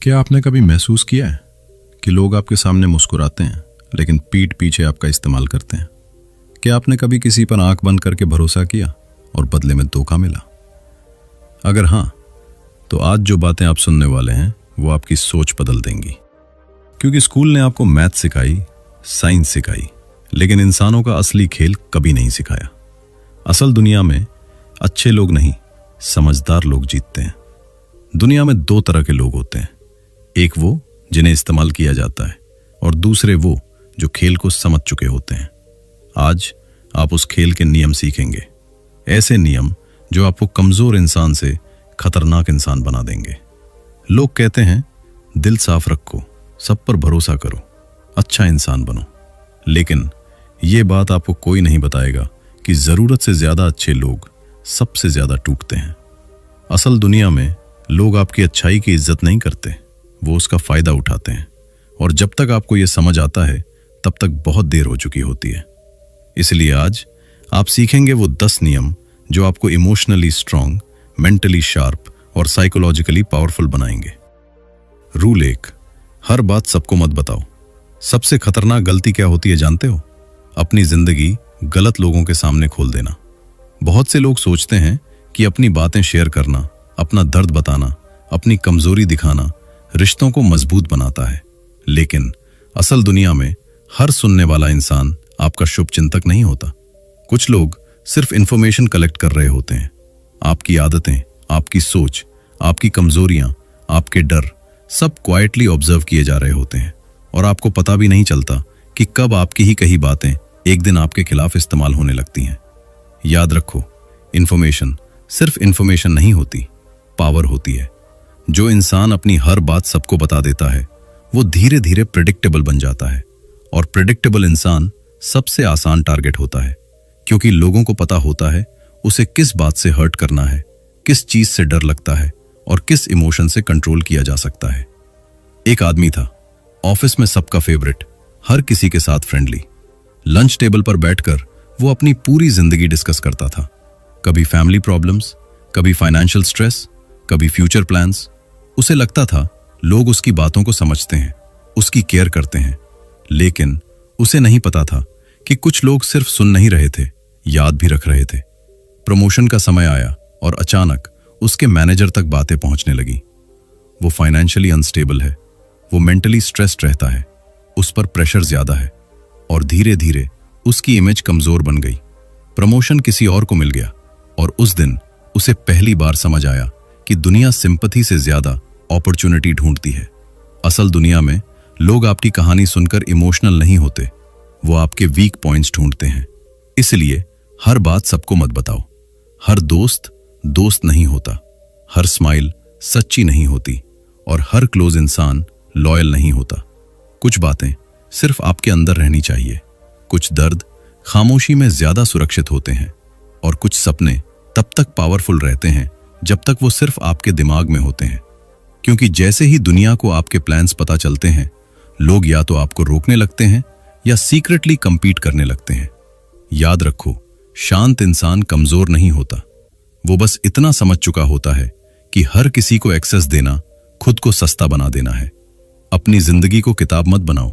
क्या आपने कभी महसूस किया है कि लोग आपके सामने मुस्कुराते हैं लेकिन पीठ पीछे आपका इस्तेमाल करते हैं? क्या आपने कभी किसी पर आंख बंद करके भरोसा किया और बदले में धोखा मिला? अगर हाँ, तो आज जो बातें आप सुनने वाले हैं वो आपकी सोच बदल देंगी। क्योंकि स्कूल ने आपको मैथ सिखाई, साइंस सिखाई, लेकिन इंसानों का असली खेल कभी नहीं सिखाया। असल दुनिया में अच्छे लोग नहीं, समझदार लोग जीतते हैं। दुनिया में दो तरह के लोग होते हैं, एक वो जिन्हें इस्तेमाल किया जाता है और दूसरे वो जो खेल को समझ चुके होते हैं। आज आप उस खेल के नियम सीखेंगे, ऐसे नियम जो आपको कमजोर इंसान से खतरनाक इंसान बना देंगे। लोग कहते हैं दिल साफ रखो, सब पर भरोसा करो, अच्छा इंसान बनो, लेकिन ये बात आपको कोई नहीं बताएगा कि जरूरत से ज्यादा अच्छे लोग सबसे ज्यादा टूटते हैं। असल दुनिया में लोग आपकी अच्छाई की इज्जत नहीं करते, वो उसका फायदा उठाते हैं, और जब तक आपको यह समझ आता है तब तक बहुत देर हो चुकी होती है। इसलिए आज आप सीखेंगे वो 10 नियम जो आपको इमोशनली स्ट्रांग, मेंटली शार्प और साइकोलॉजिकली पावरफुल बनाएंगे। रूल 1, हर बात सबको मत बताओ। सबसे खतरनाक गलती क्या होती है जानते हो? अपनी जिंदगी गलत लोगों के सामने खोल देना। बहुत से लोग सोचते हैं कि अपनी बातें शेयर करना, अपना दर्द बताना, अपनी कमजोरी दिखाना रिश्तों को मजबूत बनाता है, लेकिन असल दुनिया में हर सुनने वाला इंसान आपका शुभचिंतक नहीं होता। कुछ लोग सिर्फ इंफॉर्मेशन कलेक्ट कर रहे होते हैं। आपकी आदतें, आपकी सोच, आपकी कमजोरियां, आपके डर सब क्वाइटली ऑब्जर्व किए जा रहे होते हैं, और आपको पता भी नहीं चलता कि कब आपकी ही कही बातें एक दिन आपके खिलाफ इस्तेमाल होने लगती हैं। याद रखो, इंफॉर्मेशन सिर्फ इंफॉर्मेशन नहीं होती, पावर होती है। जो इंसान अपनी हर बात सबको बता देता है वो धीरे धीरे प्रेडिक्टेबल बन जाता है, और प्रेडिक्टेबल इंसान सबसे आसान टारगेट होता है, क्योंकि लोगों को पता होता है उसे किस बात से हर्ट करना है, किस चीज से डर लगता है और किस इमोशन से कंट्रोल किया जा सकता है। एक आदमी था, ऑफिस में सबका फेवरेट, हर किसी के साथ फ्रेंडली। लंच टेबल पर बैठकर वो अपनी पूरी जिंदगी डिस्कस करता था। कभी फैमिली प्रॉब्लम्स, कभी फाइनेंशियल स्ट्रेस, कभी फ्यूचर प्लान्स। उसे लगता था लोग उसकी बातों को समझते हैं, उसकी केयर करते हैं, लेकिन उसे नहीं पता था कि कुछ लोग सिर्फ सुन नहीं रहे थे, याद भी रख रहे थे। प्रमोशन का समय आया और अचानक उसके मैनेजर तक बातें पहुंचने लगी। वो फाइनेंशियली अनस्टेबल है, वो मेंटली स्ट्रेस्ड रहता है, उस पर प्रेशर ज्यादा है, और धीरे धीरे उसकी इमेज कमजोर बन गई। प्रमोशन किसी और को मिल गया, और उस दिन उसे पहली बार समझ आया कि दुनिया सिंपैथी से ज्यादा अपॉर्चुनिटी ढूंढती है। असल दुनिया में लोग आपकी कहानी सुनकर इमोशनल नहीं होते, वो आपके वीक पॉइंट्स ढूंढते हैं। इसलिए हर बात सबको मत बताओ। हर दोस्त दोस्त नहीं होता, हर स्माइल सच्ची नहीं होती, और हर क्लोज इंसान लॉयल नहीं होता। कुछ बातें सिर्फ आपके अंदर रहनी चाहिए, कुछ दर्द खामोशी में ज्यादा सुरक्षित होते हैं, और कुछ सपने तब तक पावरफुल रहते हैं जब तक वो सिर्फ आपके दिमाग में होते हैं। क्योंकि जैसे ही दुनिया को आपके प्लान्स पता चलते हैं, लोग या तो आपको रोकने लगते हैं या सीक्रेटली कंपीट करने लगते हैं। याद रखो, शांत इंसान कमजोर नहीं होता, वो बस इतना समझ चुका होता है कि हर किसी को एक्सेस देना खुद को सस्ता बना देना है। अपनी जिंदगी को किताब मत बनाओ,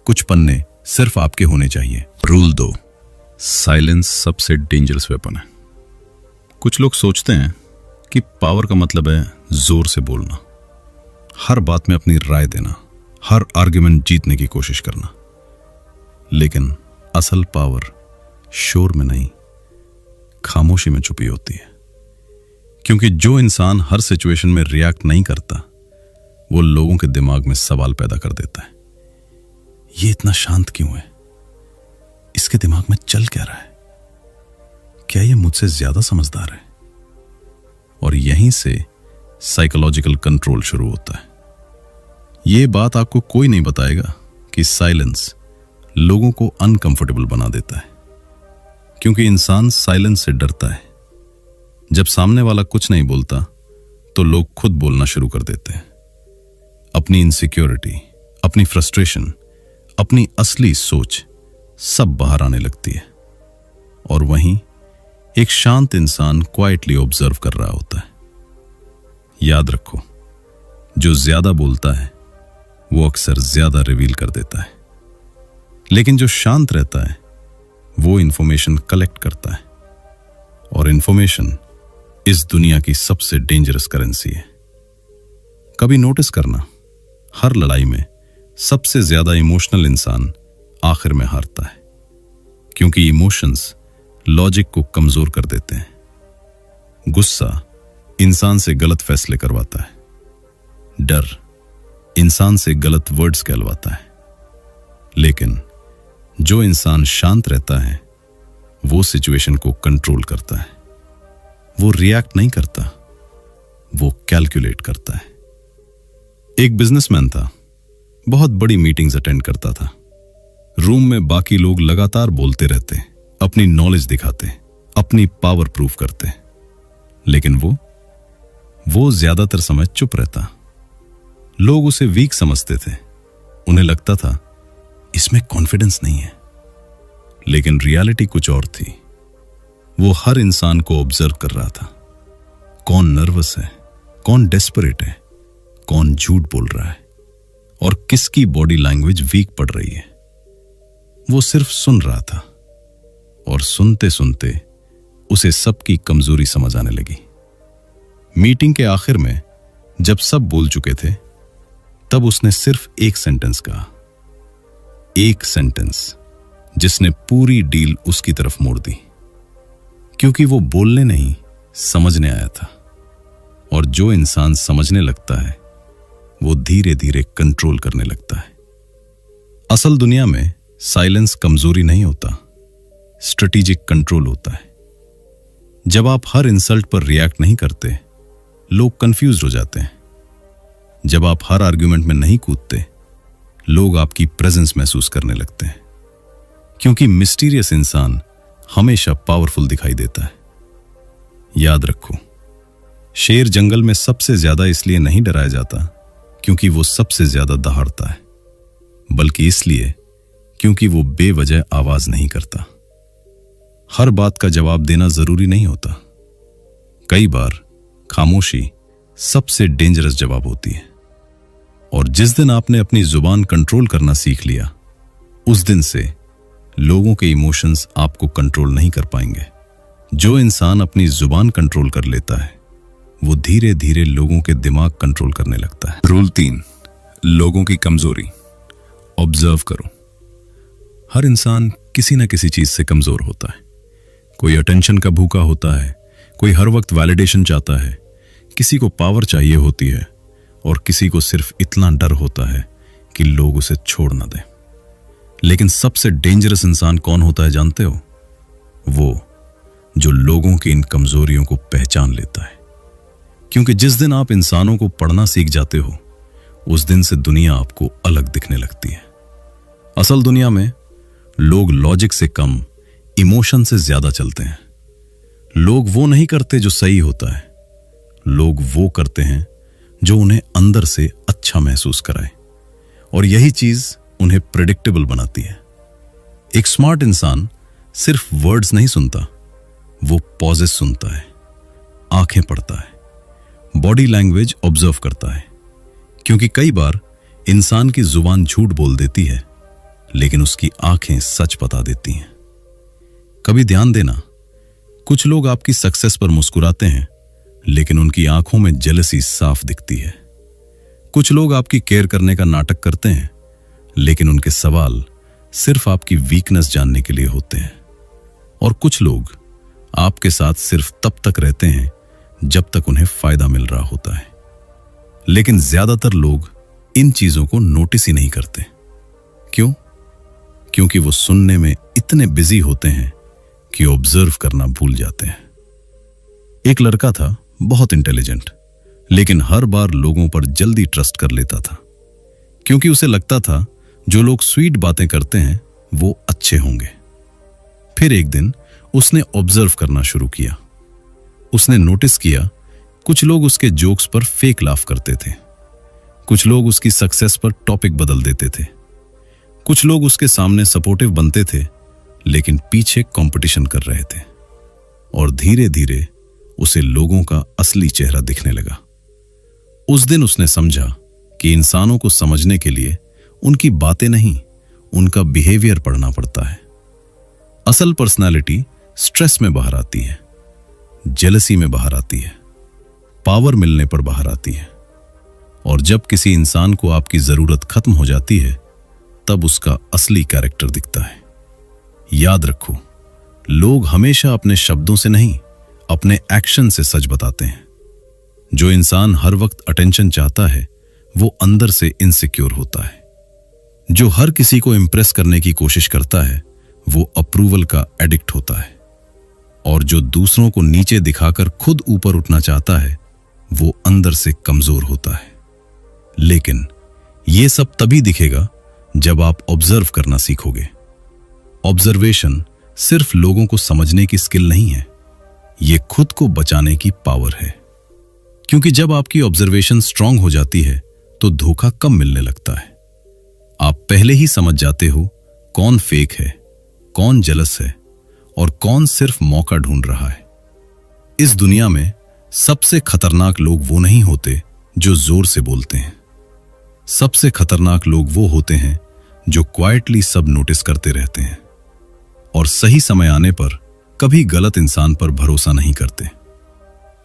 कुछ पन्ने सिर्फ आपके होने चाहिए। रूल 2, साइलेंस सबसे डेंजरस वेपन है। कुछ लोग सोचते हैं कि पावर का मतलब है जोर से बोलना, हर बात में अपनी राय देना, हर आर्ग्यूमेंट जीतने की कोशिश करना, लेकिन असल पावर शोर में नहीं, खामोशी में छुपी होती है। क्योंकि जो इंसान हर सिचुएशन में रिएक्ट नहीं करता, वो लोगों के दिमाग में सवाल पैदा कर देता है। ये इतना शांत क्यों है? इसके दिमाग में चल क्या रहा है? क्या ये मुझसे ज्यादा समझदार है? और यहीं से साइकोलॉजिकल कंट्रोल शुरू होता है। ये बात आपको कोई नहीं बताएगा कि साइलेंस लोगों को अनकंफर्टेबल बना देता है, क्योंकि इंसान साइलेंस से डरता है। जब सामने वाला कुछ नहीं बोलता तो लोग खुद बोलना शुरू कर देते हैं। अपनी इनसिक्योरिटी, अपनी फ्रस्ट्रेशन, अपनी असली सोच सब बाहर आने लगती है, और वहीं एक शांत इंसान क्वाइटली ऑब्जर्व कर रहा होता है। याद रखो, जो ज्यादा बोलता है वो अक्सर ज्यादा रिवील कर देता है, लेकिन जो शांत रहता है वो इंफॉर्मेशन कलेक्ट करता है। और इंफॉर्मेशन इस दुनिया की सबसे डेंजरस करेंसी है। कभी नोटिस करना, हर लड़ाई में सबसे ज्यादा इमोशनल इंसान आखिर में हारता है, क्योंकि इमोशंस लॉजिक को कमजोर कर देते हैं। गुस्सा इंसान से गलत फैसले करवाता है, डर इंसान से गलत वर्ड्स कहलवाता है, लेकिन जो इंसान शांत रहता है वो सिचुएशन को कंट्रोल करता है। वो रिएक्ट नहीं करता, वो कैलकुलेट करता है। एक बिजनेसमैन था, बहुत बड़ी मीटिंग्स अटेंड करता था। रूम में बाकी लोग लगातार बोलते रहते, अपनी नॉलेज दिखाते, अपनी पावर प्रूफ करते, लेकिन वो ज्यादातर समय चुप रहता। लोग उसे वीक समझते थे, उन्हें लगता था इसमें कॉन्फिडेंस नहीं है, लेकिन रियलिटी कुछ और थी। वो हर इंसान को ऑब्जर्व कर रहा था। कौन नर्वस है, कौन डेस्परेट है, कौन झूठ बोल रहा है और किसकी बॉडी लैंग्वेज वीक पड़ रही है। वो सिर्फ सुन रहा था और सुनते सुनते उसे सबकी कमजोरी समझ आने लगी। मीटिंग के आखिर में जब सब बोल चुके थे, तब उसने सिर्फ एक सेंटेंस कहा, एक सेंटेंस जिसने पूरी डील उसकी तरफ मोड़ दी, क्योंकि वो बोलने नहीं समझने आया था। और जो इंसान समझने लगता है वो धीरे धीरे कंट्रोल करने लगता है। असल दुनिया में साइलेंस कमजोरी नहीं होता, स्ट्रेटेजिक कंट्रोल होता है। जब आप हर इंसल्ट पर रिएक्ट नहीं करते, लोग कंफ्यूज हो जाते हैं। जब आप हर आर्ग्यूमेंट में नहीं कूदते, लोग आपकी प्रेजेंस महसूस करने लगते हैं, क्योंकि मिस्टीरियस इंसान हमेशा पावरफुल दिखाई देता है। याद रखो, शेर जंगल में सबसे ज्यादा इसलिए नहीं डराया जाता क्योंकि वो सबसे ज्यादा दहाड़ता है, बल्कि इसलिए क्योंकि वो बेवजह आवाज नहीं करता। हर बात का जवाब देना जरूरी नहीं होता। कई बार खामोशी सबसे डेंजरस जवाब होती है। और जिस दिन आपने अपनी जुबान कंट्रोल करना सीख लिया, उस दिन से लोगों के इमोशंस आपको कंट्रोल नहीं कर पाएंगे। जो इंसान अपनी जुबान कंट्रोल कर लेता है, वो धीरे धीरे लोगों के दिमाग कंट्रोल करने लगता है। रूल 3, लोगों की कमजोरी। ऑब्जर्व करो। हर इंसान किसी न किसी चीज से कमजोर होता है। कोई अटेंशन का भूखा होता है, कोई हर वक्त वैलिडेशन चाहता है, किसी को पावर चाहिए होती है और किसी को सिर्फ इतना डर होता है कि लोग उसे छोड़ ना दें। लेकिन सबसे डेंजरस इंसान कौन होता है जानते हो? वो जो लोगों की इन कमजोरियों को पहचान लेता है। क्योंकि जिस दिन आप इंसानों को पढ़ना सीख जाते हो, उस दिन से दुनिया आपको अलग दिखने लगती है। असल दुनिया में लोग लॉजिक से कम इमोशन से ज्यादा चलते हैं। लोग वो नहीं करते जो सही होता है, लोग वो करते हैं जो उन्हें अंदर से अच्छा महसूस कराए, और यही चीज उन्हें प्रेडिक्टेबल बनाती है। एक स्मार्ट इंसान सिर्फ वर्ड्स नहीं सुनता, वो पॉजेस सुनता है, आंखें पढ़ता है, बॉडी लैंग्वेज ऑब्जर्व करता है। क्योंकि कई बार इंसान की जुबान झूठ बोल देती है, लेकिन उसकी आंखें सच बता देती हैं। कभी ध्यान देना, कुछ लोग आपकी सक्सेस पर मुस्कुराते हैं, लेकिन उनकी आंखों में जेलसी साफ दिखती है। कुछ लोग आपकी केयर करने का नाटक करते हैं, लेकिन उनके सवाल सिर्फ आपकी वीकनेस जानने के लिए होते हैं। और कुछ लोग आपके साथ सिर्फ तब तक रहते हैं जब तक उन्हें फायदा मिल रहा होता है। लेकिन ज्यादातर लोग इन चीजों को नोटिस ही नहीं करते। क्यों? क्योंकि वो सुनने में इतने बिजी होते हैं कि ऑब्जर्व करना भूल जाते हैं। एक लड़का था, बहुत इंटेलिजेंट, लेकिन हर बार लोगों पर जल्दी ट्रस्ट कर लेता था, क्योंकि उसे लगता था जो लोग स्वीट बातें करते हैं वो अच्छे होंगे। फिर एक दिन उसने ऑब्जर्व करना शुरू किया। उसने नोटिस किया कुछ लोग उसके जोक्स पर फेक लाफ करते थे, कुछ लोग उसकी सक्सेस पर टॉपिक बदल देते थे, कुछ लोग उसके सामने सपोर्टिव बनते थे लेकिन पीछे कंपटीशन कर रहे थे। और धीरे धीरे उसे लोगों का असली चेहरा दिखने लगा। उस दिन उसने समझा कि इंसानों को समझने के लिए उनकी बातें नहीं, उनका बिहेवियर पढ़ना पड़ता है। असल पर्सनालिटी स्ट्रेस में बाहर आती है, जेलसी में बाहर आती है, पावर मिलने पर बाहर आती है। और जब किसी इंसान को आपकी जरूरत खत्म हो जाती है, तब उसका असली कैरेक्टर दिखता है। याद रखो, लोग हमेशा अपने शब्दों से नहीं, अपने एक्शन से सच बताते हैं। जो इंसान हर वक्त अटेंशन चाहता है, वो अंदर से इनसिक्योर होता है। जो हर किसी को इंप्रेस करने की कोशिश करता है, वो अप्रूवल का एडिक्ट होता है। और जो दूसरों को नीचे दिखाकर खुद ऊपर उठना चाहता है, वो अंदर से कमजोर होता है। लेकिन ये सब तभी दिखेगा जब आप ऑब्जर्व करना सीखोगे। ऑब्जर्वेशन सिर्फ लोगों को समझने की स्किल नहीं है, ये खुद को बचाने की पावर है। क्योंकि जब आपकी ऑब्जर्वेशन स्ट्रांग हो जाती है, तो धोखा कम मिलने लगता है। आप पहले ही समझ जाते हो कौन फेक है, कौन जेलस है और कौन सिर्फ मौका ढूंढ रहा है। इस दुनिया में सबसे खतरनाक लोग वो नहीं होते जो जोर से बोलते हैं। सबसे खतरनाक लोग वो होते हैं जो क्वाइटली सब नोटिस करते रहते हैं और सही समय आने पर कभी गलत इंसान पर भरोसा नहीं करते।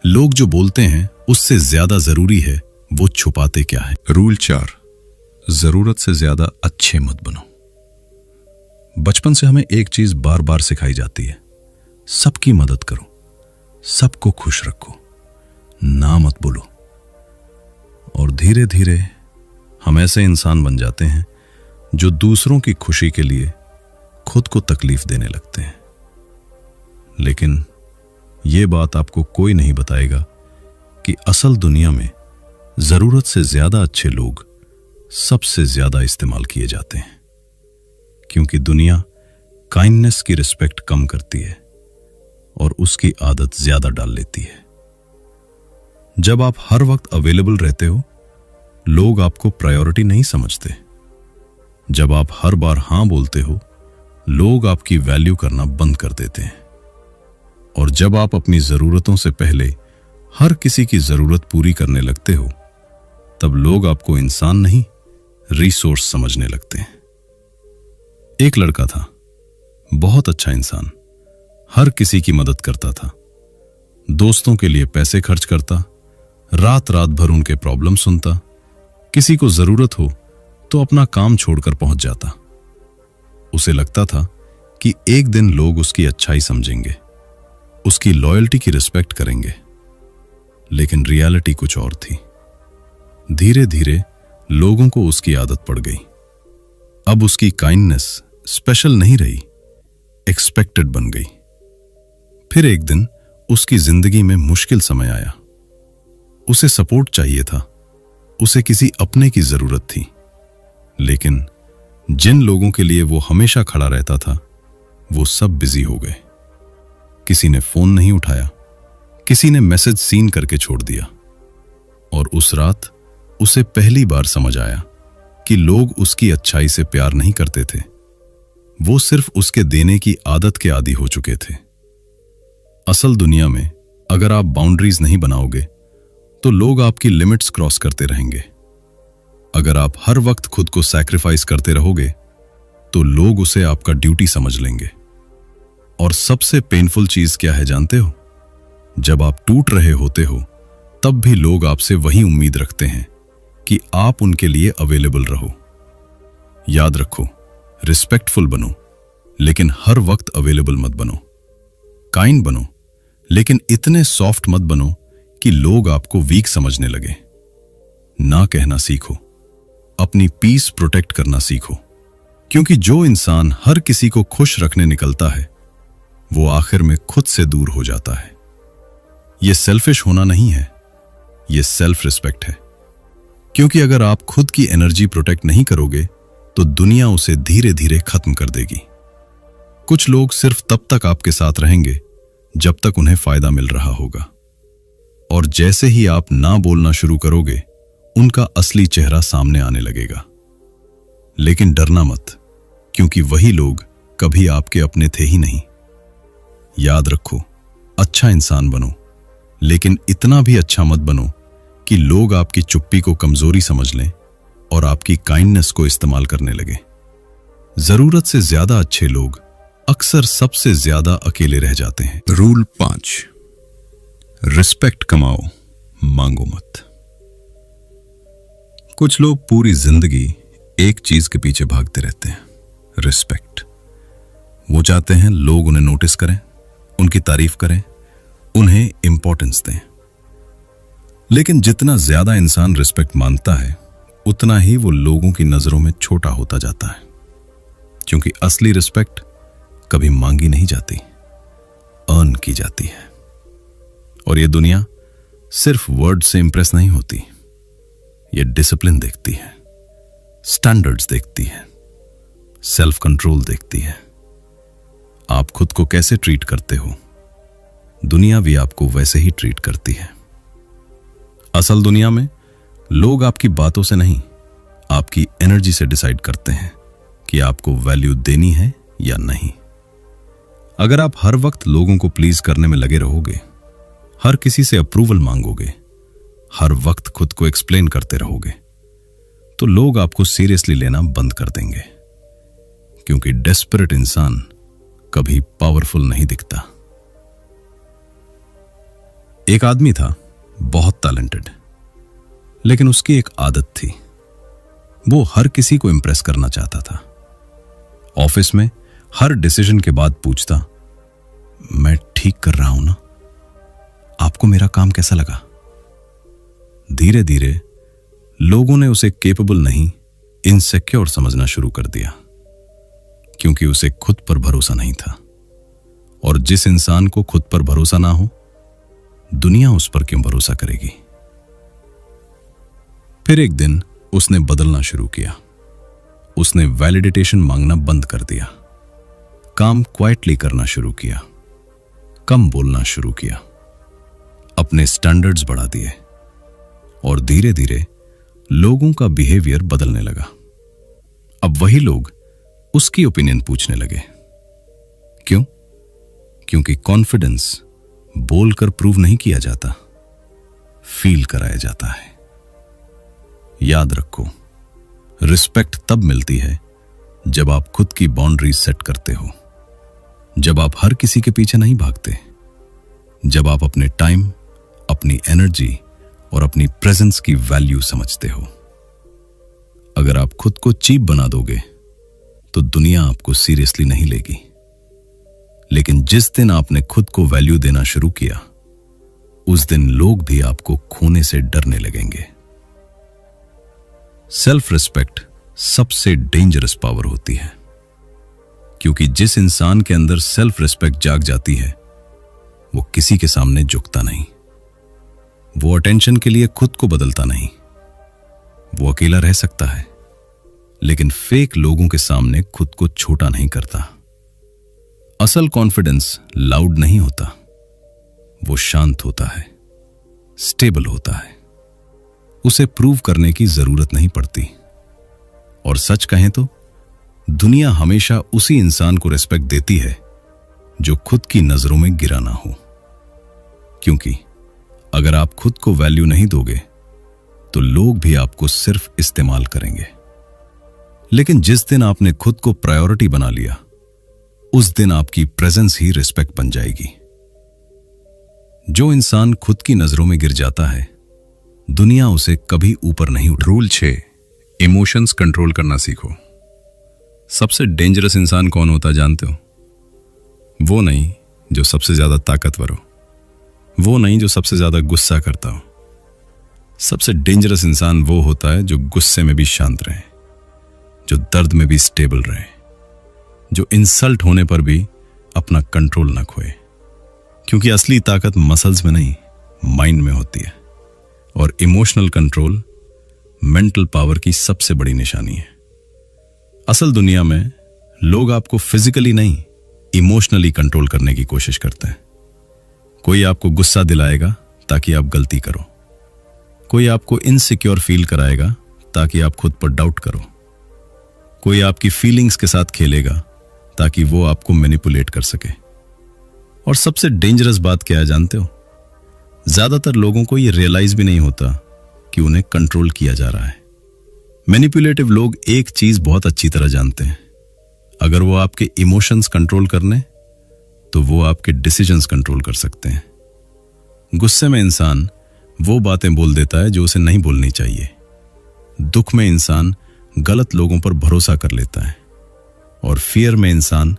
लोग जो बोलते हैं उससे ज्यादा जरूरी है वो छुपाते क्या है। रूल 4, जरूरत से ज्यादा अच्छे मत बनो। बचपन से हमें एक चीज बार बार सिखाई जाती है, सबकी मदद करो, सबको खुश रखो, ना मत बोलो। और धीरे धीरे हम ऐसे इंसान बन जाते हैं जो दूसरों की खुशी के लिए खुद को तकलीफ देने लगते हैं। लेकिन यह बात आपको कोई नहीं बताएगा कि असल दुनिया में जरूरत से ज्यादा अच्छे लोग सबसे ज्यादा इस्तेमाल किए जाते हैं। क्योंकि दुनिया काइंडनेस की रिस्पेक्ट कम करती है और उसकी आदत ज्यादा डाल लेती है। जब आप हर वक्त अवेलेबल रहते हो, लोग आपको प्रायोरिटी नहीं समझते। जब आप हर बार हां बोलते हो, लोग आपकी वैल्यू करना बंद कर देते हैं। और जब आप अपनी जरूरतों से पहले हर किसी की जरूरत पूरी करने लगते हो, तब लोग आपको इंसान नहीं, रिसोर्स समझने लगते हैं। एक लड़का था, बहुत अच्छा इंसान, हर किसी की मदद करता था, दोस्तों के लिए पैसे खर्च करता, रात रात भर उनके प्रॉब्लम सुनता, किसी को जरूरत हो तो अपना काम छोड़कर पहुंच जाता। उसे लगता था कि एक दिन लोग उसकी अच्छाई समझेंगे, उसकी लॉयल्टी की रिस्पेक्ट करेंगे। लेकिन रियलिटी कुछ और थी। धीरे धीरे लोगों को उसकी आदत पड़ गई। अब उसकी काइंडनेस स्पेशल नहीं रही, एक्सपेक्टेड बन गई। फिर एक दिन उसकी जिंदगी में मुश्किल समय आया। उसे सपोर्ट चाहिए था, उसे किसी अपने की जरूरत थी। लेकिन जिन लोगों के लिए वो हमेशा खड़ा रहता था, वो सब बिजी हो गए। किसी ने फोन नहीं उठाया, किसी ने मैसेज सीन करके छोड़ दिया। और उस रात उसे पहली बार समझ आया कि लोग उसकी अच्छाई से प्यार नहीं करते थे, वो सिर्फ उसके देने की आदत के आदी हो चुके थे। असल दुनिया में अगर आप बाउंड्रीज नहीं बनाओगे, तो लोग आपकी लिमिट्स क्रॉस करते रहेंगे। अगर आप हर वक्त खुद को सैक्रिफाइस करते रहोगे, तो लोग उसे आपका ड्यूटी समझ लेंगे। और सबसे पेनफुल चीज क्या है जानते हो? जब आप टूट रहे होते हो, तब भी लोग आपसे वही उम्मीद रखते हैं कि आप उनके लिए अवेलेबल रहो। याद रखो, रिस्पेक्टफुल बनो, लेकिन हर वक्त अवेलेबल मत बनो। काइंड बनो, लेकिन इतने सॉफ्ट मत बनो कि लोग आपको वीक समझने लगे। ना कहना सीखो, अपनी पीस प्रोटेक्ट करना सीखो। क्योंकि जो इंसान हर किसी को खुश रखने निकलता है, वो आखिर में खुद से दूर हो जाता है। यह सेल्फिश होना नहीं है, यह सेल्फ रिस्पेक्ट है। क्योंकि अगर आप खुद की एनर्जी प्रोटेक्ट नहीं करोगे, तो दुनिया उसे धीरे धीरे खत्म कर देगी। कुछ लोग सिर्फ तब तक आपके साथ रहेंगे जब तक उन्हें फायदा मिल रहा होगा। और जैसे ही आप ना बोलना शुरू करोगे, उनका असली चेहरा सामने आने लगेगा। लेकिन डरना मत, क्योंकि वही लोग कभी आपके अपने थे ही नहीं। याद रखो, अच्छा इंसान बनो, लेकिन इतना भी अच्छा मत बनो कि लोग आपकी चुप्पी को कमजोरी समझ लें और आपकी काइंडनेस को इस्तेमाल करने लगे। जरूरत से ज्यादा अच्छे लोग अक्सर सबसे ज्यादा अकेले रह जाते हैं। रूल 5, रिस्पेक्ट कमाओ, मांगो मत। कुछ लोग पूरी जिंदगी एक चीज के पीछे भागते रहते हैं, रिस्पेक्ट। वो चाहते हैं लोग उन्हें नोटिस करें, उनकी तारीफ करें, उन्हें इंपॉर्टेंस दें। लेकिन जितना ज्यादा इंसान रिस्पेक्ट मांगता है, उतना ही वो लोगों की नजरों में छोटा होता जाता है, क्योंकि असली रिस्पेक्ट कभी मांगी नहीं जाती, अर्न की जाती है। और ये दुनिया सिर्फ वर्ड से इंप्रेस नहीं होती, ये डिसिप्लिन देखती है, स्टैंडर्ड्स देखती है, सेल्फ कंट्रोल देखती है। आप खुद को कैसे ट्रीट करते हो, दुनिया भी आपको वैसे ही ट्रीट करती है। असल दुनिया में लोग आपकी बातों से नहीं, आपकी एनर्जी से डिसाइड करते हैं कि आपको वैल्यू देनी है या नहीं। अगर आप हर वक्त लोगों को प्लीज करने में लगे रहोगे, हर किसी से अप्रूवल मांगोगे, हर वक्त खुद को एक्सप्लेन करते रहोगे, तो लोग आपको सीरियसली लेना बंद कर देंगे, क्योंकि डेस्परेट इंसान कभी पावरफुल नहीं दिखता। एक आदमी था, बहुत टैलेंटेड, लेकिन उसकी एक आदत थी, वो हर किसी को इंप्रेस करना चाहता था। ऑफिस में हर डिसीजन के बाद पूछता, मैं ठीक कर रहा हूं ना? आपको मेरा काम कैसा लगा? धीरे धीरे लोगों ने उसे केपेबल नहीं, इनसिक्योर समझना शुरू कर दिया, क्योंकि उसे खुद पर भरोसा नहीं था। और जिस इंसान को खुद पर भरोसा ना हो, दुनिया उस पर क्यों भरोसा करेगी? फिर एक दिन उसने बदलना शुरू किया। उसने वैलिडेशन मांगना बंद कर दिया, काम क्वाइटली करना शुरू किया, कम बोलना शुरू किया, अपने स्टैंडर्ड्स बढ़ा दिए, और धीरे धीरे लोगों का बिहेवियर बदलने लगा। अब वही लोग उसकी ओपिनियन पूछने लगे। क्यों? क्योंकि कॉन्फिडेंस बोलकर प्रूव नहीं किया जाता, फील कराया जाता है। याद रखो, रिस्पेक्ट तब मिलती है जब आप खुद की बाउंड्री सेट करते हो, जब आप हर किसी के पीछे नहीं भागते, जब आप अपने टाइम, अपनी एनर्जी और अपनी प्रेजेंस की वैल्यू समझते हो। अगर आप खुद को चीप बना दोगे तो दुनिया आपको सीरियसली नहीं लेगी। लेकिन जिस दिन आपने खुद को वैल्यू देना शुरू किया, उस दिन लोग भी आपको खोने से डरने लगेंगे। सेल्फ रिस्पेक्ट सबसे डेंजरस पावर होती है, क्योंकि जिस इंसान के अंदर सेल्फ रिस्पेक्ट जाग जाती है, वो किसी के सामने झुकता नहीं, वो अटेंशन के लिए खुद को बदलता नहीं। वो अकेला रह सकता है, लेकिन फेक लोगों के सामने खुद को छोटा नहीं करता। असल कॉन्फिडेंस लाउड नहीं होता, वो शांत होता है, स्टेबल होता है, उसे प्रूव करने की जरूरत नहीं पड़ती। और सच कहें तो दुनिया हमेशा उसी इंसान को रिस्पेक्ट देती है जो खुद की नजरों में गिरा ना हो, क्योंकि अगर आप खुद को वैल्यू नहीं दोगे तो लोग भी आपको सिर्फ इस्तेमाल करेंगे। लेकिन जिस दिन आपने खुद को प्रायोरिटी बना लिया, उस दिन आपकी प्रेजेंस ही रिस्पेक्ट बन जाएगी। जो इंसान खुद की नजरों में गिर जाता है, दुनिया उसे कभी ऊपर नहीं उठा। रूल 6, इमोशंस कंट्रोल करना सीखो। सबसे डेंजरस इंसान कौन होता जानते हो? वो नहीं जो सबसे ज्यादा ताकतवर हो, वो नहीं जो सबसे ज्यादा गुस्सा करता हो। सबसे डेंजरस इंसान वो होता है जो गुस्से में भी शांत रहे, जो दर्द में भी स्टेबल रहे, जो इंसल्ट होने पर भी अपना कंट्रोल न खोए। क्योंकि असली ताकत मसल्स में नहीं, माइंड में होती है। और इमोशनल कंट्रोल मेंटल पावर की सबसे बड़ी निशानी है। असल दुनिया में लोग आपको फिजिकली नहीं, इमोशनली कंट्रोल करने की कोशिश करते हैं। कोई आपको गुस्सा दिलाएगा ताकि आप गलती करो, कोई आपको इनसिक्योर फील कराएगा ताकि आप खुद पर डाउट करो, कोई आपकी फीलिंग्स के साथ खेलेगा ताकि वो आपको मैनिपुलेट कर सके। और सबसे डेंजरस बात क्या है जानते हो? ज्यादातर लोगों को ये रियलाइज भी नहीं होता कि उन्हें कंट्रोल किया जा रहा है। मैनिपुलेटिव लोग एक चीज बहुत अच्छी तरह जानते हैं, अगर वो आपके इमोशंस कंट्रोल करने तो वो आपके डिसीजंस कंट्रोल कर सकते हैं। गुस्से में इंसान वो बातें बोल देता है जो उसे नहीं बोलनी चाहिए। दुख में इंसान गलत लोगों पर भरोसा कर लेता है और फियर में इंसान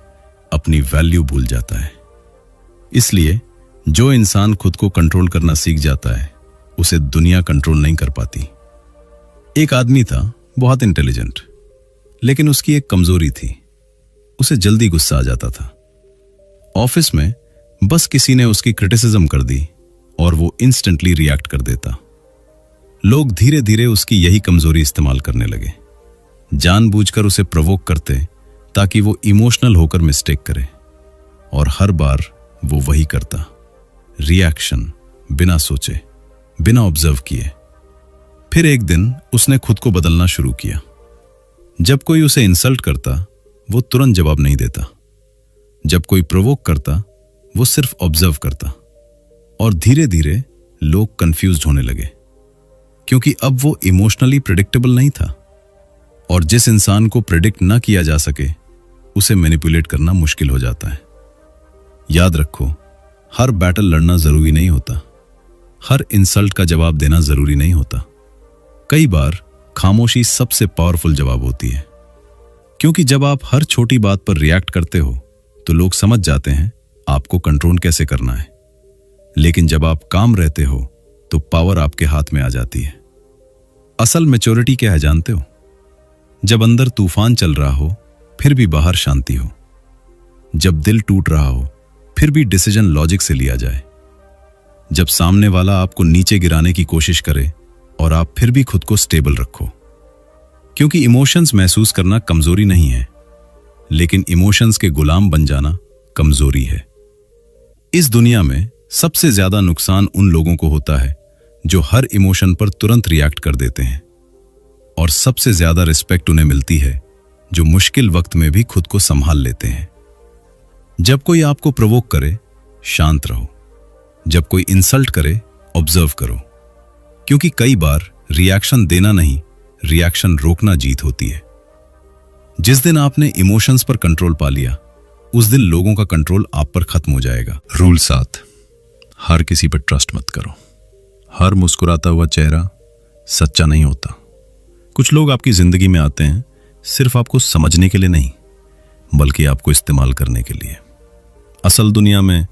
अपनी वैल्यू भूल जाता है। इसलिए जो इंसान खुद को कंट्रोल करना सीख जाता है उसे दुनिया कंट्रोल नहीं कर पाती। एक आदमी था बहुत इंटेलिजेंट, लेकिन उसकी एक कमजोरी थी, उसे जल्दी गुस्सा आ जाता था। ऑफिस में बस किसी ने उसकी क्रिटिसिज्म कर दी और वो इंस्टेंटली रिएक्ट कर देता। लोग धीरे धीरे उसकी यही कमजोरी इस्तेमाल करने लगे, जानबूझकर उसे प्रोवोक करते ताकि वो इमोशनल होकर मिस्टेक करे, और हर बार वो वही करता, रिएक्शन, बिना सोचे, बिना ऑब्जर्व किए। फिर एक दिन उसने खुद को बदलना शुरू किया। जब कोई उसे इंसल्ट करता वो तुरंत जवाब नहीं देता, जब कोई प्रोवोक करता वो सिर्फ ऑब्जर्व करता। और धीरे धीरे लोग कंफ्यूज्ड होने लगे, क्योंकि अब वो इमोशनली प्रेडिक्टेबल नहीं था, और जिस इंसान को प्रेडिक्ट ना किया जा सके उसे मैनिपुलेट करना मुश्किल हो जाता है। याद रखो, हर बैटल लड़ना जरूरी नहीं होता, हर इंसल्ट का जवाब देना जरूरी नहीं होता। कई बार खामोशी सबसे पावरफुल जवाब होती है, क्योंकि जब आप हर छोटी बात पर रिएक्ट करते हो तो लोग समझ जाते हैं आपको कंट्रोल कैसे करना है। लेकिन जब आप काम रहते हो तो पावर आपके हाथ में आ जाती है। असल मैच्योरिटी क्या है जानते हो? जब अंदर तूफान चल रहा हो फिर भी बाहर शांति हो, जब दिल टूट रहा हो फिर भी डिसीजन लॉजिक से लिया जाए, जब सामने वाला आपको नीचे गिराने की कोशिश करे और आप फिर भी खुद को स्टेबल रखो। क्योंकि इमोशंस महसूस करना कमजोरी नहीं है, लेकिन इमोशंस के गुलाम बन जाना कमजोरी है। इस दुनिया में सबसे ज्यादा नुकसान उन लोगों को होता है जो हर इमोशन पर तुरंत रिएक्ट कर देते हैं, और सबसे ज्यादा रिस्पेक्ट उन्हें मिलती है जो मुश्किल वक्त में भी खुद को संभाल लेते हैं। जब कोई आपको प्रोवोक करे, शांत रहो। जब कोई इंसल्ट करे, ऑब्जर्व करो, क्योंकि कई बार रिएक्शन देना नहीं, रिएक्शन रोकना जीत होती है। जिस दिन आपने इमोशंस पर कंट्रोल पा लिया, उस दिन लोगों का कंट्रोल आप पर खत्म हो जाएगा। रूल 7, हर किसी पर ट्रस्ट मत करो। हर मुस्कुराता हुआ चेहरा सच्चा नहीं होता। कुछ लोग आपकी जिंदगी में आते हैं सिर्फ आपको समझने के लिए नहीं, बल्कि आपको इस्तेमाल करने के लिए। असल दुनिया में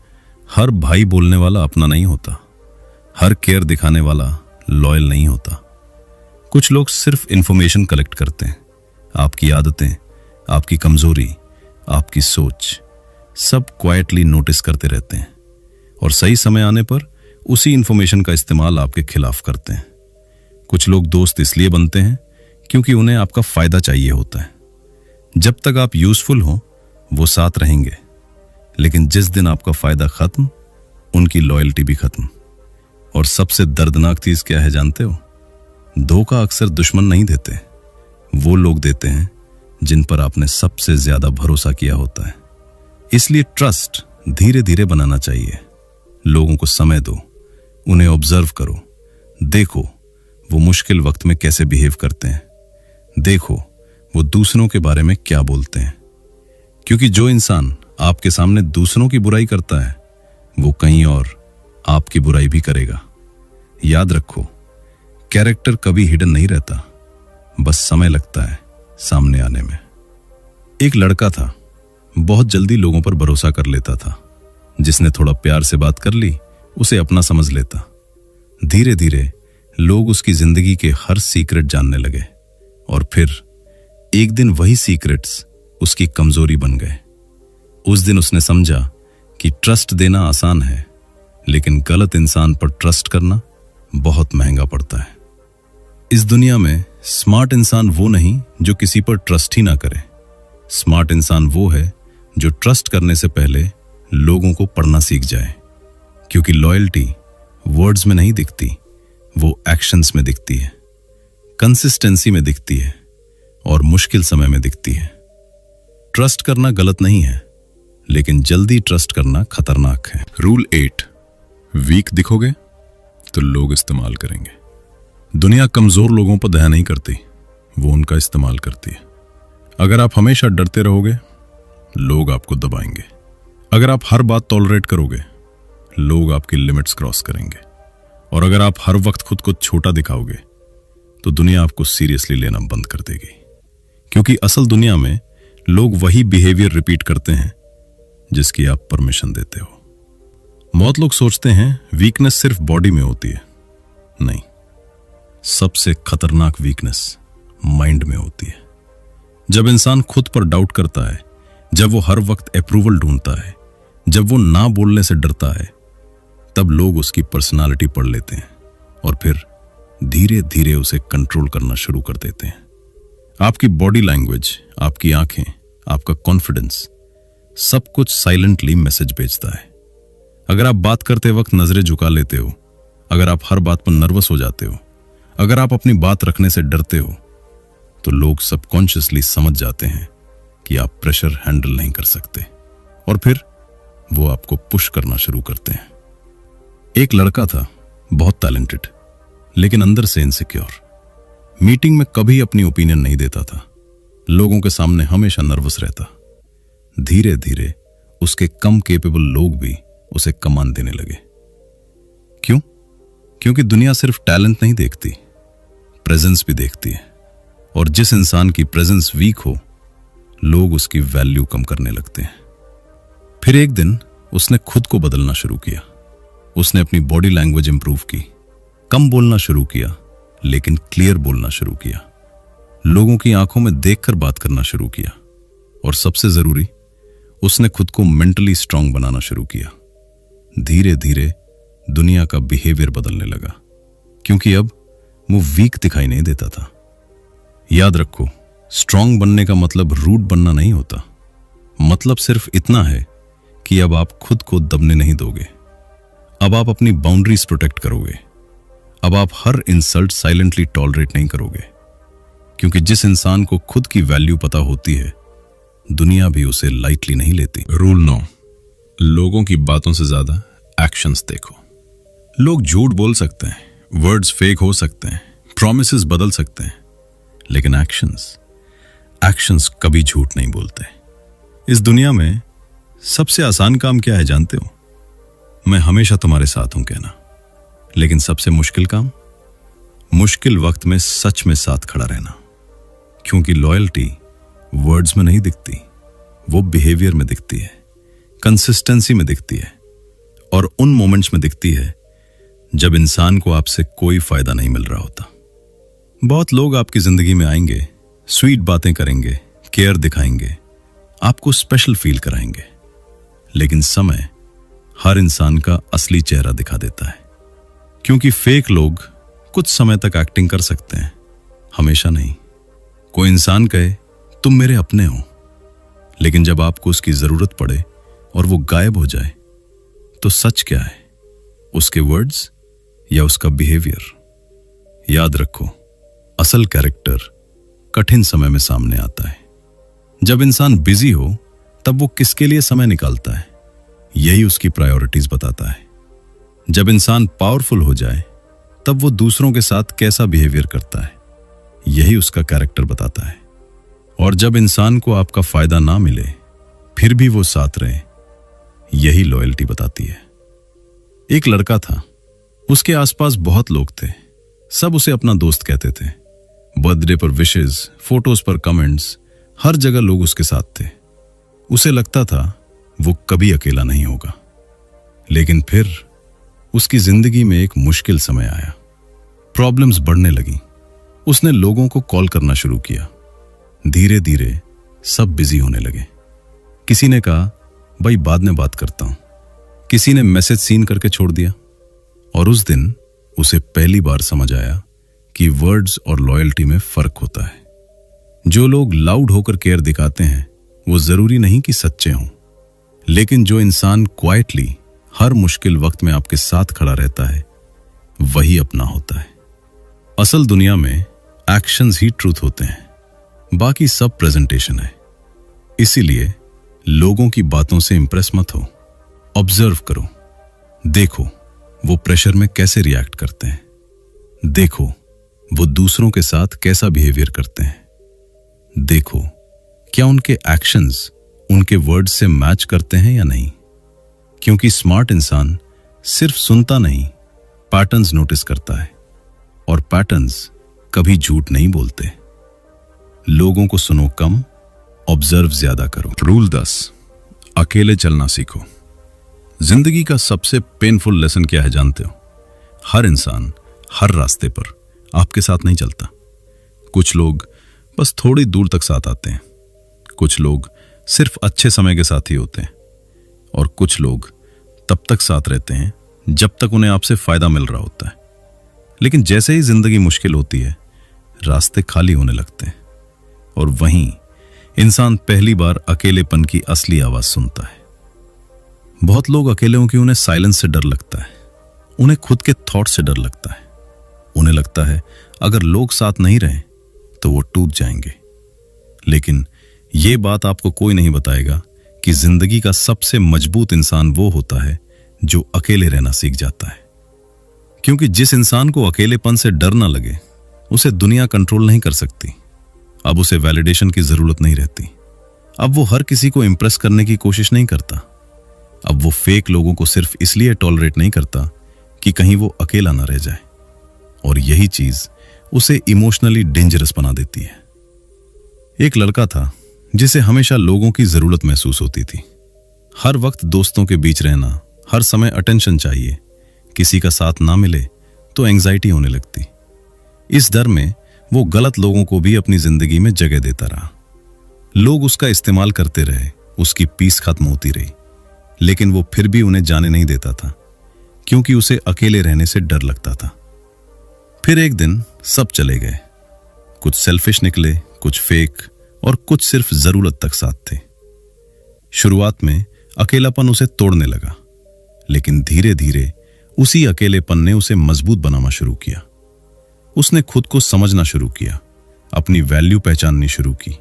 हर भाई बोलने वाला अपना नहीं होता, हर केयर दिखाने वाला लॉयल नहीं होता। कुछ लोग सिर्फ इंफॉर्मेशन कलेक्ट करते हैं, आपकी आदतें, आपकी कमजोरी, आपकी सोच, सब क्वाइटली नोटिस करते रहते हैं, और सही समय आने पर उसी इंफॉर्मेशन का इस्तेमाल आपके खिलाफ करते हैं। कुछ लोग दोस्त इसलिए बनते हैं क्योंकि उन्हें आपका फायदा चाहिए होता है। जब तक आप यूजफुल हो वो साथ रहेंगे, लेकिन जिस दिन आपका फायदा खत्म, उनकी लॉयल्टी भी खत्म। और सबसे दर्दनाक चीज क्या है जानते हो? धोखा अक्सर दुश्मन नहीं देते, वो लोग देते हैं जिन पर आपने सबसे ज्यादा भरोसा किया होता है। इसलिए ट्रस्ट धीरे धीरे बनाना चाहिए। लोगों को समय दो, उन्हें ऑब्जर्व करो, देखो वो मुश्किल वक्त में कैसे बिहेव करते हैं, देखो वो दूसरों के बारे में क्या बोलते हैं। क्योंकि जो इंसान आपके सामने दूसरों की बुराई करता है वो कहीं और आपकी बुराई भी करेगा। याद रखो, कैरेक्टर कभी हिडन नहीं रहता, बस समय लगता है सामने आने में। एक लड़का था, बहुत जल्दी लोगों पर भरोसा कर लेता था। जिसने थोड़ा प्यार से बात कर ली उसे अपना समझ लेता। धीरे धीरे लोग उसकी जिंदगी के हर सीक्रेट जानने लगे, और फिर एक दिन वही सीक्रेट्स उसकी कमजोरी बन गए। उस दिन उसने समझा कि ट्रस्ट देना आसान है, लेकिन गलत इंसान पर ट्रस्ट करना बहुत महंगा पड़ता है। इस दुनिया में स्मार्ट इंसान वो नहीं जो किसी पर ट्रस्ट ही ना करे। स्मार्ट इंसान वो है जो ट्रस्ट करने से पहले लोगों को पढ़ना सीख जाए, क्योंकि लॉयल्टी वर्ड्स में नहीं दिखती, वो एक्शंस में दिखती है, कंसिस्टेंसी में दिखती है, और मुश्किल समय में दिखती है। ट्रस्ट करना गलत नहीं है, लेकिन जल्दी ट्रस्ट करना खतरनाक है। रूल 8, वीक दिखोगे तो लोग इस्तेमाल करेंगे। दुनिया कमजोर लोगों पर दया नहीं करती, वो उनका इस्तेमाल करती है। अगर आप हमेशा डरते रहोगे, लोग आपको दबाएंगे। अगर आप हर बात टॉलरेट करोगे, लोग आपकी लिमिट्स क्रॉस करेंगे। और अगर आप हर वक्त खुद को छोटा दिखाओगे, तो दुनिया आपको सीरियसली लेना बंद कर देगी। क्योंकि असल दुनिया में लोग वही बिहेवियर रिपीट करते हैं जिसकी आप परमिशन देते हो। बहुत लोग सोचते हैं वीकनेस सिर्फ बॉडी में होती है। नहीं, सबसे खतरनाक वीकनेस माइंड में होती है। जब इंसान खुद पर डाउट करता है, जब वो हर वक्त अप्रूवल ढूंढता है, जब वो ना बोलने से डरता है, तब लोग उसकी पर्सनालिटी पढ़ लेते हैं और फिर धीरे धीरे उसे कंट्रोल करना शुरू कर देते हैं। आपकी बॉडी लैंग्वेज, आपकी आंखें, आपका कॉन्फिडेंस, सब कुछ साइलेंटली मैसेज भेजता है। अगर आप बात करते वक्त नजरें झुका लेते हो, अगर आप हर बात पर नर्वस हो जाते हो, अगर आप अपनी बात रखने से डरते हो, तो लोग सबकॉन्शियसली समझ जाते हैं कि आप प्रेशर हैंडल नहीं कर सकते और फिर वो आपको पुश करना शुरू करते हैं। एक लड़का था, बहुत टैलेंटेड, लेकिन अंदर से इनसिक्योर। मीटिंग में कभी अपनी ओपिनियन नहीं देता था, लोगों के सामने हमेशा नर्वस रहता। धीरे धीरे उसके कम कैपेबल लोग भी उसे कमान देने लगे। क्यों? क्योंकि दुनिया सिर्फ टैलेंट नहीं देखती, प्रेजेंस भी देखती है। और जिस इंसान की प्रेजेंस वीक हो, लोग उसकी वैल्यू कम करने लगते हैं। फिर एक दिन उसने खुद को बदलना शुरू किया। उसने अपनी बॉडी लैंग्वेज इंप्रूव की, कम बोलना शुरू किया, लेकिन क्लियर बोलना शुरू किया। लोगों की आंखों में देखकर बात करना शुरू किया। और सबसे जरूरी, उसने खुद को मेंटली स्ट्रांग बनाना शुरू किया। धीरे धीरे दुनिया का बिहेवियर बदलने लगा, क्योंकि अब वो वीक दिखाई नहीं देता था। याद रखो, स्ट्रांग बनने का मतलब रूड बनना नहीं होता। मतलब सिर्फ इतना है कि अब आप खुद को दबने नहीं दोगे। अब आप अपनी बाउंड्रीज प्रोटेक्ट करोगे। अब आप हर इंसल्ट साइलेंटली टॉलरेट नहीं करोगे, क्योंकि जिस इंसान को खुद की वैल्यू पता होती है, दुनिया भी उसे लाइटली नहीं लेती। रूल 9, लोगों की बातों से ज्यादा एक्शंस देखो। लोग झूठ बोल सकते हैं, वर्ड्स फेक हो सकते हैं, प्रॉमिसेस बदल सकते हैं, लेकिन एक्शंस कभी झूठ नहीं बोलते। इस दुनिया में सबसे आसान काम क्या है जानते हो? मैं हमेशा तुम्हारे साथ हूं कहना। लेकिन सबसे मुश्किल काम, मुश्किल वक्त में सच में साथ खड़ा रहना। क्योंकि लॉयल्टी वर्ड्स में नहीं दिखती, वो बिहेवियर में दिखती है, कंसिस्टेंसी में दिखती है, और उन मोमेंट्स में दिखती है जब इंसान को आपसे कोई फायदा नहीं मिल रहा होता। बहुत लोग आपकी जिंदगी में आएंगे, स्वीट बातें करेंगे, केयर दिखाएंगे, आपको स्पेशल फील कराएंगे, लेकिन समय हर इंसान का असली चेहरा दिखा देता है। क्योंकि फेक लोग कुछ समय तक एक्टिंग कर सकते हैं, हमेशा नहीं। कोई इंसान कहे तुम मेरे अपने हो, लेकिन जब आपको उसकी जरूरत पड़े और वो गायब हो जाए, तो सच क्या है? उसके वर्ड्स या उसका बिहेवियर? याद रखो, असल कैरेक्टर कठिन समय में सामने आता है। जब इंसान बिजी हो, तब वो किसके लिए समय निकालता है, यही उसकी प्रायोरिटीज बताता है। जब इंसान पावरफुल हो जाए, तब वो दूसरों के साथ कैसा बिहेवियर करता है, यही उसका कैरेक्टर बताता है। और जब इंसान को आपका फायदा ना मिले, फिर भी वो साथ रहे, यही लॉयल्टी बताती है। एक लड़का था, उसके आसपास बहुत लोग थे, सब उसे अपना दोस्त कहते थे। बर्थडे पर विशेस, फोटोज पर कमेंट्स, हर जगह लोग उसके साथ थे। उसे लगता था वो कभी अकेला नहीं होगा। लेकिन फिर उसकी जिंदगी में एक मुश्किल समय आया। प्रॉब्लम्स बढ़ने लगी। उसने लोगों को कॉल करना शुरू किया। धीरे धीरे सब बिजी होने लगे। किसी ने कहा भाई बाद में बात करता हूं, किसी ने मैसेज सीन करके छोड़ दिया। और उस दिन उसे पहली बार समझ आया कि वर्ड्स और लॉयल्टी में फर्क होता है। जो लोग लाउड होकर केयर दिखाते हैं, वो जरूरी नहीं कि सच्चे हों, लेकिन जो इंसान क्वाइटली हर मुश्किल वक्त में आपके साथ खड़ा रहता है, वही अपना होता है। असल दुनिया में एक्शंस ही ट्रूथ होते हैं, बाकी सब प्रेजेंटेशन है। इसीलिए लोगों की बातों से इंप्रेस मत हो, ऑब्जर्व करो। देखो वो प्रेशर में कैसे रिएक्ट करते हैं, देखो वो दूसरों के साथ कैसा बिहेवियर करते हैं। देखो, क्या उनके एक्शंस उनके वर्ड्स से मैच करते हैं या नहीं। क्योंकि स्मार्ट इंसान सिर्फ सुनता नहीं, पैटर्न्स नोटिस करता है, और पैटर्न्स कभी झूठ नहीं बोलते। लोगों को सुनो कम, ऑब्जर्व ज्यादा करो। रूल 10, अकेले चलना सीखो। जिंदगी का सबसे पेनफुल लेसन क्या है जानते हो? हर इंसान हर रास्ते पर आपके साथ नहीं चलता। कुछ लोग बस थोड़ी दूर तक साथ आते हैं, कुछ लोग सिर्फ अच्छे समय के साथ ही होते हैं, और कुछ लोग तब तक साथ रहते हैं जब तक उन्हें आपसे फायदा मिल रहा होता है। लेकिन जैसे ही जिंदगी मुश्किल होती है, रास्ते खाली होने लगते हैं, और वहीं इंसान पहली बार अकेलेपन की असली आवाज सुनता है। बहुत लोग अकेले हों कि उन्हें साइलेंस से डर लगता है, उन्हें खुद के थॉट से डर लगता है। उन्हें लगता है अगर लोग साथ नहीं रहें तो वो टूट जाएंगे। लेकिन ये बात आपको कोई नहीं बताएगा कि जिंदगी का सबसे मजबूत इंसान वो होता है जो अकेले रहना सीख जाता है। क्योंकि जिस इंसान को अकेलेपन से डर ना लगे, उसे दुनिया कंट्रोल नहीं कर सकती। अब उसे वैलिडेशन की जरूरत नहीं रहती। अब वो हर किसी को इंप्रेस करने की कोशिश नहीं करता। अब वो फेक लोगों को सिर्फ इसलिए टॉलरेट नहीं करता कि कहीं वो अकेला ना रह जाए, और यही चीज उसे इमोशनली डेंजरस बना देती है। एक लड़का था जिसे हमेशा लोगों की जरूरत महसूस होती थी। हर वक्त दोस्तों के बीच रहना, हर समय अटेंशन चाहिए, किसी का साथ ना मिले तो एंजाइटी होने लगती। इस डर में वो गलत लोगों को भी अपनी जिंदगी में जगह देता रहा। लोग उसका इस्तेमाल करते रहे, उसकी पीस खत्म होती रही, लेकिन वो फिर भी उन्हें जाने नहीं देता था, क्योंकि उसे अकेले रहने से डर लगता था। फिर एक दिन सब चले गए। कुछ सेल्फिश निकले, कुछ फेक, और कुछ सिर्फ जरूरत तक साथ थे। शुरुआत में अकेलापन उसे तोड़ने लगा, लेकिन धीरे धीरे उसी अकेलेपन ने उसे मजबूत बनाना शुरू किया। उसने खुद को समझना शुरू किया, अपनी वैल्यू पहचाननी शुरू की,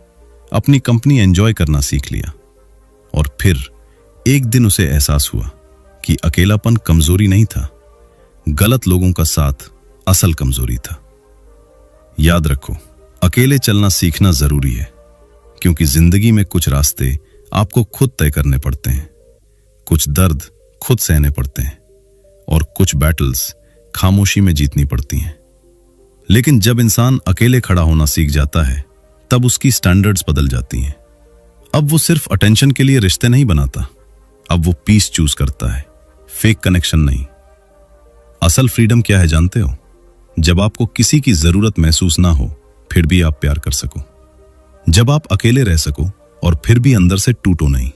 अपनी कंपनी एंजॉय करना सीख लिया। और फिर एक दिन उसे एहसास हुआ कि अकेलापन कमजोरी नहीं था, गलत लोगों का साथ असल कमजोरी था। याद रखो, अकेले चलना सीखना जरूरी है, क्योंकि जिंदगी में कुछ रास्ते आपको खुद तय करने पड़ते हैं, कुछ दर्द खुद सहने पड़ते हैं, और कुछ बैटल्स खामोशी में जीतनी पड़ती हैं। लेकिन जब इंसान अकेले खड़ा होना सीख जाता है, तब उसकी स्टैंडर्ड्स बदल जाती हैं। अब वो सिर्फ अटेंशन के लिए रिश्ते नहीं बनाता, अब वो पीस चूज करता है, फेक कनेक्शन नहीं। असल फ्रीडम क्या है जानते हो? जब आपको किसी की जरूरत महसूस ना हो, फिर भी आप प्यार कर सको। जब आप अकेले रह सको और फिर भी अंदर से टूटो नहीं,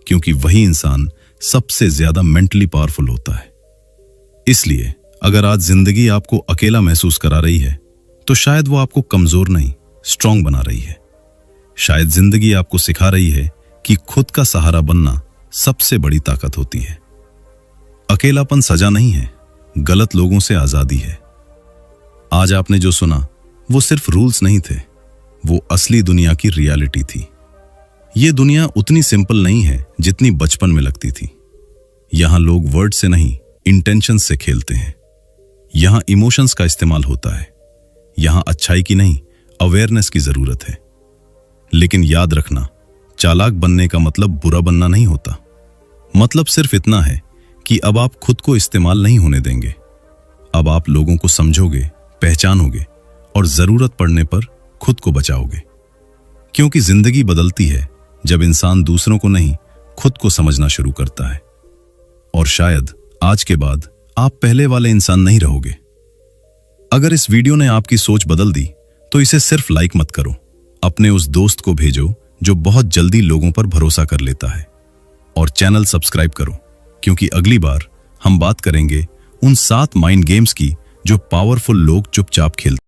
क्योंकि वही इंसान सबसे ज्यादा मेंटली पावरफुल होता है। इसलिए अगर आज जिंदगी आपको अकेला महसूस करा रही है, तो शायद वो आपको कमजोर नहीं, स्ट्रांग बना रही है। शायद जिंदगी आपको सिखा रही है कि खुद का सहारा बनना सबसे बड़ी ताकत होती है। अकेलापन सजा नहीं है, गलत लोगों से आजादी है। आज आपने जो सुना वो सिर्फ रूल्स नहीं थे, वो असली दुनिया की रियलिटी थी। ये दुनिया उतनी सिंपल नहीं है जितनी बचपन में लगती थी। यहां लोग वर्ड से नहीं, इंटेंशन से खेलते हैं। यहां इमोशंस का इस्तेमाल होता है। यहां अच्छाई की नहीं, अवेयरनेस की जरूरत है। लेकिन याद रखना, चालाक बनने का मतलब बुरा बनना नहीं होता। मतलब सिर्फ इतना है कि अब आप खुद को इस्तेमाल नहीं होने देंगे। अब आप लोगों को समझोगे, पहचानोगे, और जरूरत पड़ने पर खुद को बचाओगे। क्योंकि जिंदगी बदलती है जब इंसान दूसरों को नहीं, खुद को समझना शुरू करता है। और शायद आज के बाद आप पहले वाले इंसान नहीं रहोगे। अगर इस वीडियो ने आपकी सोच बदल दी, तो इसे सिर्फ लाइक मत करो, अपने उस दोस्त को भेजो जो बहुत जल्दी लोगों पर भरोसा कर लेता है। और चैनल सब्सक्राइब करो, क्योंकि अगली बार हम बात करेंगे उन 7 माइंड गेम्स की जो पावरफुल लोग चुपचाप खेलते हैं।